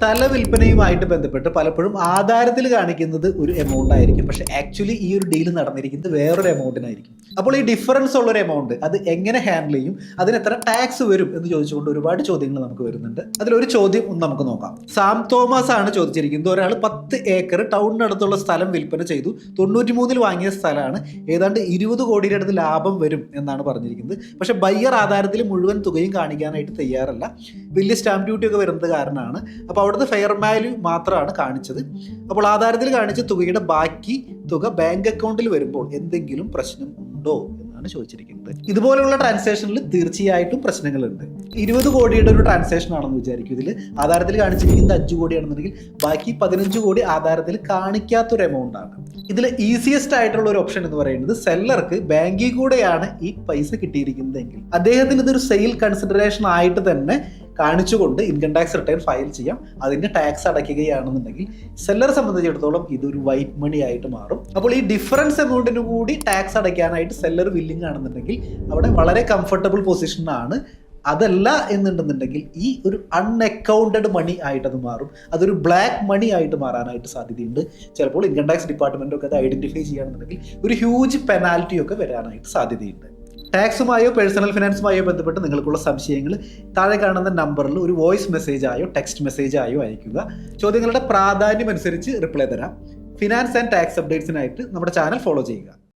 സ്ഥല വിൽപ്പനയുമായിട്ട് ബന്ധപ്പെട്ട് പലപ്പോഴും ആധാരത്തിൽ കാണിക്കുന്നത് ഒരു എമൗണ്ട് ആയിരിക്കും, പക്ഷെ ആക്ച്വലി ഈ ഒരു ഡീൽ നടന്നിരിക്കുന്നത് വേറൊരു എമൗണ്ടിനായിരിക്കും. അപ്പോൾ ഈ ഡിഫറൻസ് ഉള്ളൊരു എമൗണ്ട് അത് എങ്ങനെ ഹാൻഡിൽ ചെയ്യും, അതിന് എത്ര ടാക്സ് വരും എന്ന് ചോദിച്ചുകൊണ്ട് ഒരുപാട് ചോദ്യങ്ങൾ നമുക്ക് വരുന്നുണ്ട്. അതിലൊരു ചോദ്യം ഒന്ന് നമുക്ക് നോക്കാം. സാം തോമസ് ആണ് ചോദിച്ചിരിക്കുന്നത്. ഒരാൾ 10 ഏക്കർ ടൗണിനടുത്തുള്ള സ്ഥലം വിൽപ്പന ചെയ്തു. 93 വാങ്ങിയ സ്ഥലമാണ്. ഏതാണ്ട് 20 കോടിയുടെ അടുത്ത് ലാഭം വരും എന്നാണ് പറഞ്ഞിരിക്കുന്നത്. പക്ഷെ ബയ്യർ ആധാരത്തിൽ മുഴുവൻ തുകയും കാണിക്കാനായിട്ട് തയ്യാറല്ല. വലിയ സ്റ്റാമ്പ് ഡ്യൂട്ടി ഒക്കെ വരുന്നത് കാരണമാണ്. അപ്പോൾ അവിടുത്തെ ഫെയർ വാല്യൂ മാത്രമാണ് കാണിച്ചത്. അപ്പോൾ ആധാരത്തിൽ കാണിച്ച തുകയുടെ ബാക്കി തുക ബാങ്ക് അക്കൗണ്ടിൽ വരുമ്പോൾ എന്തെങ്കിലും പ്രശ്നം ഉണ്ടോ എന്നാണ് ചോദിച്ചിരിക്കുന്നത്. ഇതുപോലുള്ള ട്രാൻസാക്ഷനിൽ തീർച്ചയായിട്ടും പ്രശ്നങ്ങളുണ്ട്. 20 കോടിയുടെ ഒരു ട്രാൻസാക്ഷൻ ആണെന്ന് വിചാരിക്കും. ഇതിൽ ആധാരത്തിൽ കാണിച്ചിരിക്കുന്നത് 5 കോടിയാണെന്നുണ്ടെങ്കിൽ ബാക്കി 15 കോടി ആധാരത്തിൽ കാണിക്കാത്തൊരു എമൗണ്ട് ആണ്. ഇതിൽ ഈസിയസ്റ്റ് ആയിട്ടുള്ള ഒരു ഓപ്ഷൻ എന്ന് പറയുന്നത് സെല്ലർക്ക് ബാങ്കിൽ കൂടെയാണ് ഈ പൈസ കിട്ടിയിരിക്കുന്നതെങ്കിൽ അദ്ദേഹത്തിന് ഇതൊരു സെയിൽ കൺസിഡറേഷൻ ആയിട്ട് തന്നെ കാണിച്ചുകൊണ്ട് ഇൻകം ടാക്സ് റിട്ടേൺ ഫയൽ ചെയ്യാം. അതിന്റെ ടാക്സ് അടയ്ക്കുകയാണെന്നുണ്ടെങ്കിൽ സെല്ലറെ സംബന്ധിച്ചിടത്തോളം ഇതൊരു വൈറ്റ് മണി ആയിട്ട് മാറും. അപ്പോൾ ഈ ഡിഫറൻസ് എമൗണ്ടിന് കൂടി ടാക്സ് അടയ്ക്കാനായിട്ട് സെല്ലർ വില്ലിംഗ് ആണെന്നുണ്ടെങ്കിൽ അവിടെ വളരെ കംഫർട്ടബിൾ പൊസിഷനാണ്. അതല്ല എന്നുണ്ടെന്നുണ്ടെങ്കിൽ ഈ ഒരു അൺഅക്കൗണ്ടഡ് മണി ആയിട്ട് അത് മാറും. അതൊരു ബ്ലാക്ക് മണി ആയിട്ട് മാറാനായിട്ട് സാധ്യതയുണ്ട്. ചിലപ്പോൾ ഇൻകം ടാക്സ് ഡിപ്പാർട്ട്മെന്റൊക്കെ അത് ഐഡന്റിഫൈ ചെയ്യുകയാണെന്നുണ്ടെങ്കിൽ ഒരു ഹ്യൂജ് പെനാൽറ്റി ഒക്കെ വരാനായിട്ട് സാധ്യതയുണ്ട്. ടാക്സുമായോ പേഴ്സണൽ ഫിനാൻസുമായോ ബന്ധപ്പെട്ട് നിങ്ങൾക്കുള്ള സംശയങ്ങൾ താഴെ കാണുന്ന നമ്പറിൽ ഒരു വോയിസ് മെസ്സേജായോ ടെക്സ്റ്റ് മെസ്സേജായോ അയയ്ക്കുക. ചോദ്യങ്ങളുടെ പ്രാധാന്യം അനുസരിച്ച് റിപ്ലൈ തരാം. ഫിനാൻസ് ആൻഡ് ടാക്സ് അപ്ഡേറ്റ്സിനായിട്ട് നമ്മുടെ ചാനൽ ഫോളോ ചെയ്യുക.